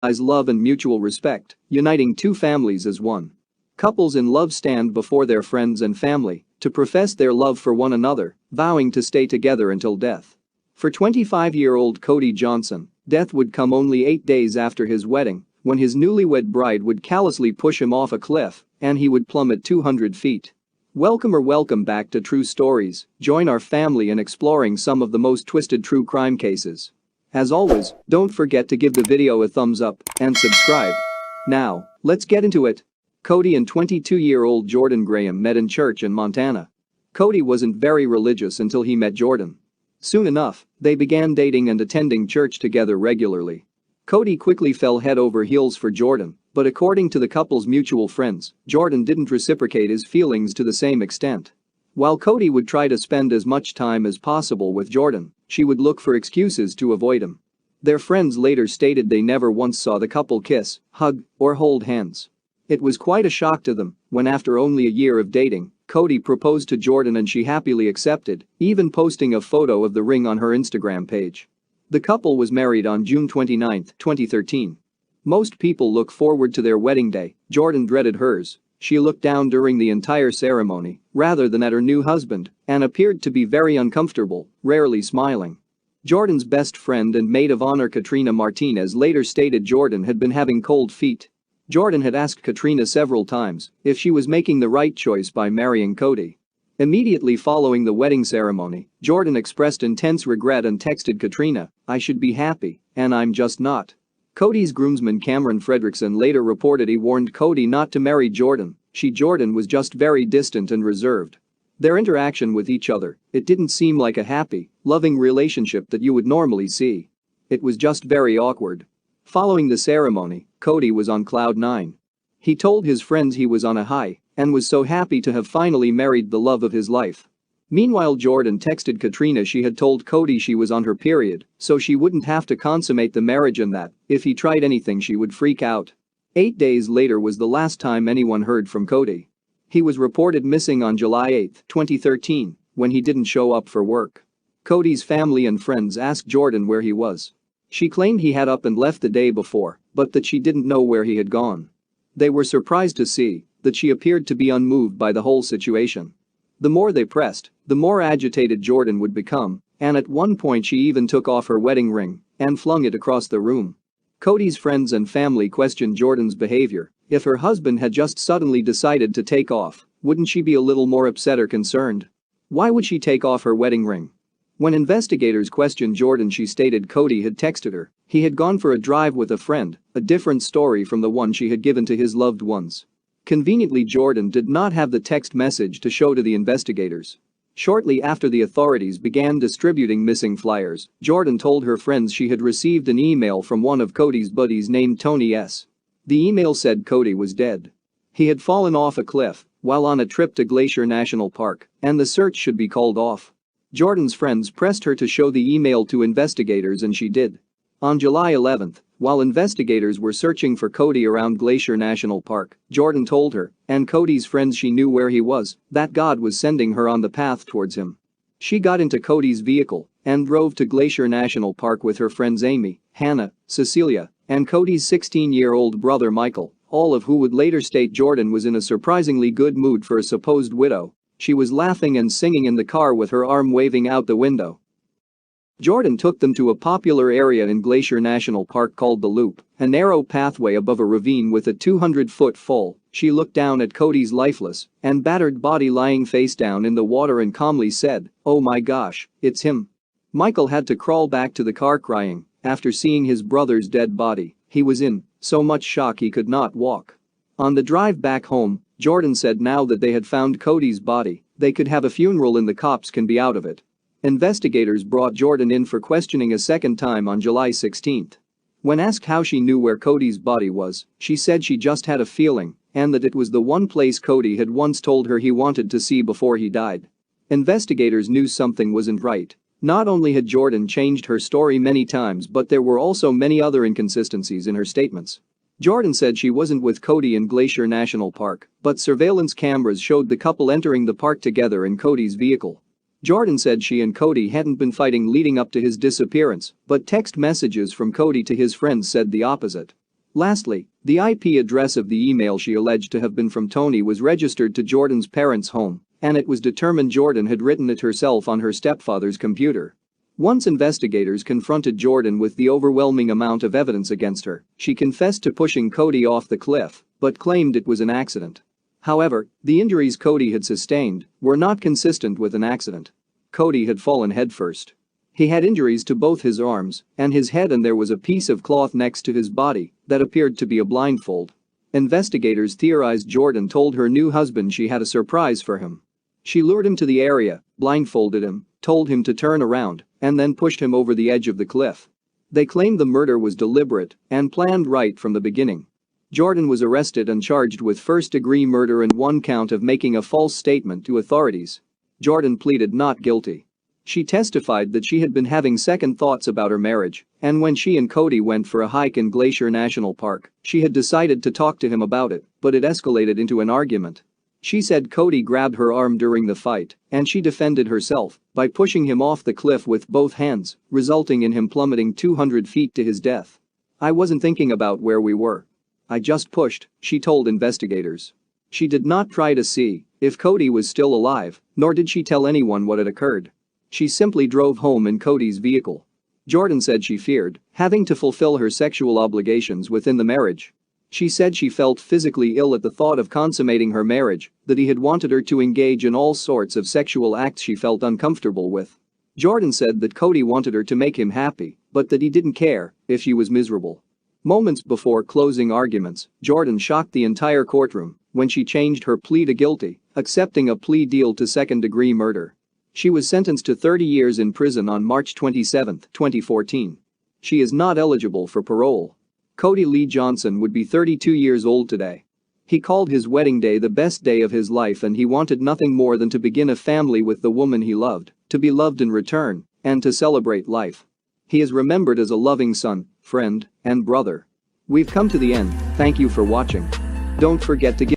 love and mutual respect, uniting two families as one. Couples in love stand before their friends and family to profess their love for one another, vowing to stay together until death. For 25-year-old Cody Johnson, death would come only 8 days after his wedding, when his newlywed bride would callously push him off a cliff and he would plummet 200 feet. Welcome back to True Stories. Join our family in exploring some of the most twisted true crime cases. As always, don't forget to give the video a thumbs up and subscribe. Now, let's get into it. Cody and 22-year-old Jordan Graham met in church in Montana. Cody wasn't very religious until he met Jordan. Soon enough, they began dating and attending church together regularly. Cody quickly fell head over heels for Jordan, but according to the couple's mutual friends, Jordan didn't reciprocate his feelings to the same extent. While Cody would try to spend as much time as possible with Jordan, she would look for excuses to avoid him. Their friends later stated they never once saw the couple kiss, hug, or hold hands. It was quite a shock to them when, after only a year of dating, Cody proposed to Jordan and she happily accepted, even posting a photo of the ring on her Instagram page. The couple was married on June 29, 2013. Most people look forward to their wedding day. Jordan dreaded hers. She looked down during the entire ceremony, rather than at her new husband, and appeared to be very uncomfortable, rarely smiling. Jordan's best friend and maid of honor Katrina Martinez later stated Jordan had been having cold feet. Jordan had asked Katrina several times if she was making the right choice by marrying Cody. Immediately following the wedding ceremony, Jordan expressed intense regret and texted Katrina, "I should be happy, and I'm just not." Cody's groomsman Cameron Fredrickson later reported he warned Cody not to marry Jordan. Jordan was just very distant and reserved. Their interaction with each other, it didn't seem like a happy, loving relationship that you would normally see. It was just very awkward. Following the ceremony, Cody was on cloud nine. He told his friends he was on a high and was so happy to have finally married the love of his life. Meanwhile, Jordan texted Katrina she had told Cody she was on her period, so she wouldn't have to consummate the marriage and that, if he tried anything she would freak out. 8 days later was the last time anyone heard from Cody. He was reported missing on July 8, 2013, when he didn't show up for work. Cody's family and friends asked Jordan where he was. She claimed he had up and left the day before, but that she didn't know where he had gone. They were surprised to see that she appeared to be unmoved by the whole situation. The more they pressed, the more agitated Jordan would become, and at one point she even took off her wedding ring and flung it across the room. Cody's friends and family questioned Jordan's behavior. If her husband had just suddenly decided to take off, wouldn't she be a little more upset or concerned? Why would she take off her wedding ring? When investigators questioned Jordan, she stated Cody had texted her. He had gone for a drive with a friend, a different story from the one she had given to his loved ones. Conveniently, Jordan did not have the text message to show to the investigators. Shortly after the authorities began distributing missing flyers, Jordan told her friends she had received an email from one of Cody's buddies named Tony S. The email said Cody was dead. He had fallen off a cliff while on a trip to Glacier National Park, and the search should be called off. Jordan's friends pressed her to show the email to investigators, and she did. On July 11, while investigators were searching for Cody around Glacier National Park, Jordan told her and Cody's friends she knew where he was, that God was sending her on the path towards him. She got into Cody's vehicle and drove to Glacier National Park with her friends Amy, Hannah, Cecilia, and Cody's 16-year-old brother Michael, all of who would later state Jordan was in a surprisingly good mood for a supposed widow. She was laughing and singing in the car with her arm waving out the window. Jordan took them to a popular area in Glacier National Park called The Loop, a narrow pathway above a ravine with a 200-foot fall. She looked down at Cody's lifeless and battered body lying face down in the water and calmly said, "Oh my gosh, it's him." Michael had to crawl back to the car crying after seeing his brother's dead body. He was in so much shock he could not walk. On the drive back home, Jordan said now that they had found Cody's body, they could have a funeral and the cops can be out of it. Investigators brought Jordan in for questioning a second time on July 16. When asked how she knew where Cody's body was, she said she just had a feeling and that it was the one place Cody had once told her he wanted to see before he died. Investigators knew something wasn't right. Not only had Jordan changed her story many times, but there were also many other inconsistencies in her statements. Jordan said she wasn't with Cody in Glacier National Park, but surveillance cameras showed the couple entering the park together in Cody's vehicle. Jordan said she and Cody hadn't been fighting leading up to his disappearance, but text messages from Cody to his friends said the opposite. Lastly, the IP address of the email she alleged to have been from Tony was registered to Jordan's parents' home, and it was determined Jordan had written it herself on her stepfather's computer. Once investigators confronted Jordan with the overwhelming amount of evidence against her, she confessed to pushing Cody off the cliff, but claimed it was an accident. However, the injuries Cody had sustained were not consistent with an accident. Cody had fallen headfirst. He had injuries to both his arms and his head, and there was a piece of cloth next to his body that appeared to be a blindfold. Investigators theorized Jordan told her new husband she had a surprise for him. She lured him to the area, blindfolded him, told him to turn around, and then pushed him over the edge of the cliff. They claimed the murder was deliberate and planned right from the beginning. Jordan was arrested and charged with first-degree murder and one count of making a false statement to authorities. Jordan pleaded not guilty. She testified that she had been having second thoughts about her marriage, and when she and Cody went for a hike in Glacier National Park, she had decided to talk to him about it, but it escalated into an argument. She said Cody grabbed her arm during the fight, and she defended herself by pushing him off the cliff with both hands, resulting in him plummeting 200 feet to his death. "I wasn't thinking about where we were. I just pushed," she told investigators. She did not try to see if Cody was still alive, nor did she tell anyone what had occurred. She simply drove home in Cody's vehicle. Jordan said she feared having to fulfill her sexual obligations within the marriage. She said she felt physically ill at the thought of consummating her marriage, that he had wanted her to engage in all sorts of sexual acts she felt uncomfortable with. Jordan said that Cody wanted her to make him happy, but that he didn't care if she was miserable. Moments before closing arguments, Jordan shocked the entire courtroom when she changed her plea to guilty, accepting a plea deal to second-degree murder. She was sentenced to 30 years in prison on March 27, 2014. She is not eligible for parole. Cody Lee Johnson would be 32 years old today. He called his wedding day the best day of his life, and he wanted nothing more than to begin a family with the woman he loved, to be loved in return, and to celebrate life. He is remembered as a loving son, friend, and brother. We've come to the end. Thank you for watching. Don't forget to give